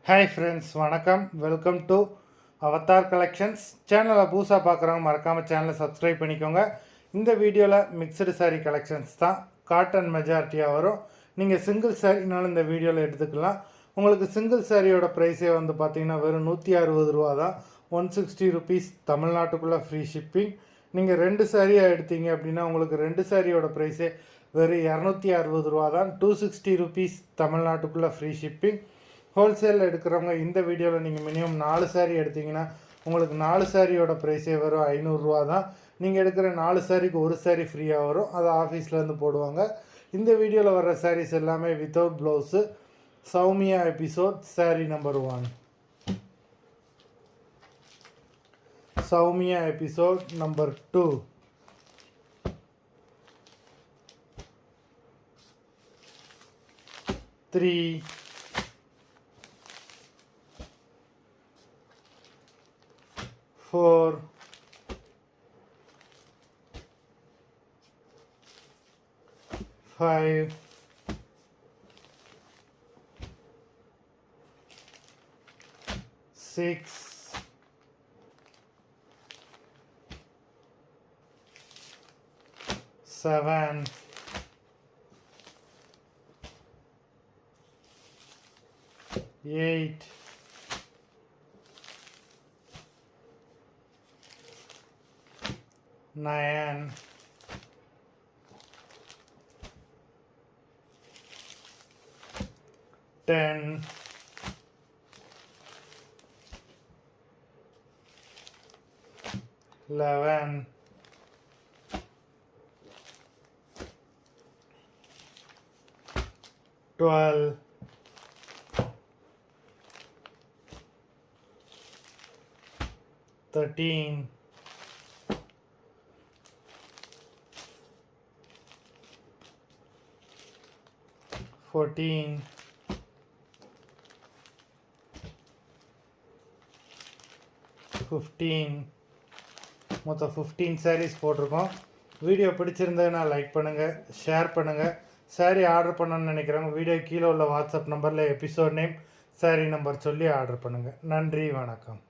Hi friends, வணக்கம். Welcome to Avatar collections. சேனலை புதுசாக பார்க்குறவங்க மறக்காமல் சேனலை சப்ஸ்கிரைப் பண்ணிக்கோங்க. இந்த வீடியோவில் மிக்சடு சாரீ கலெக்ஷன்ஸ் தான் காட்டன் மெஜாரிட்டியாக வரும். நீங்கள் சிங்கிள் சாரீனாலும் இந்த வீடியோவில் எடுத்துக்கலாம். உங்களுக்கு சிங்கிள் சாரியோட ப்ரைஸே வந்து பார்த்திங்கன்னா வெறும் 160 ரூபா தான். 160 ருபீஸ் தமிழ்நாட்டுக்குள்ளே ஃப்ரீ ஷிப்பிங். நீங்கள் 2 சாரியாக எடுத்தீங்க அப்படின்னா உங்களுக்கு 2 சாரியோட ப்ரைஸே வெறும் 260 ரூபா தான். 260 ருபீஸ் தமிழ்நாட்டுக்குள்ளே ஃப்ரீ ஷிப்பிங். ஹோல்சேலில் எடுக்கிறவங்க இந்த வீடியோவில் நீங்கள் மினிமம் 4 சாரீ எடுத்திங்கன்னா உங்களுக்கு 4 சாரியோட ப்ரைஸே வரும் 500 தான். நீங்கள் எடுக்கிற 4 சாரிக்கு ஒரு சாரீ ஃப்ரீயாக வரும். அதை ஆஃபீஸ்லேருந்து போடுவாங்க. இந்த வீடியோவில் வர்ற சாரீஸ் எல்லாமே without blouse. Soumya episode sari number 1. Soumya episode number 2. 3, 4, 5, 6, 7, 8, 9, 10, 11, 12, 13, 14, 15. மொத்தம் 15 சாரீஸ் போட்டிருக்கோம். வீடியோ பிடிச்சிருந்ததுன்னா லைக் பண்ணுங்கள், ஷேர் பண்ணுங்கள். சாரீ ஆர்டர் பண்ணணும்னு நினைக்கிறவங்க வீடியோ கீழே உள்ள வாட்ஸ்அப் நம்பரில் எபிசோட் நேம், சாரீ நம்பர் சொல்லி ஆர்டர் பண்ணுங்கள். நன்றி, வணக்கம்.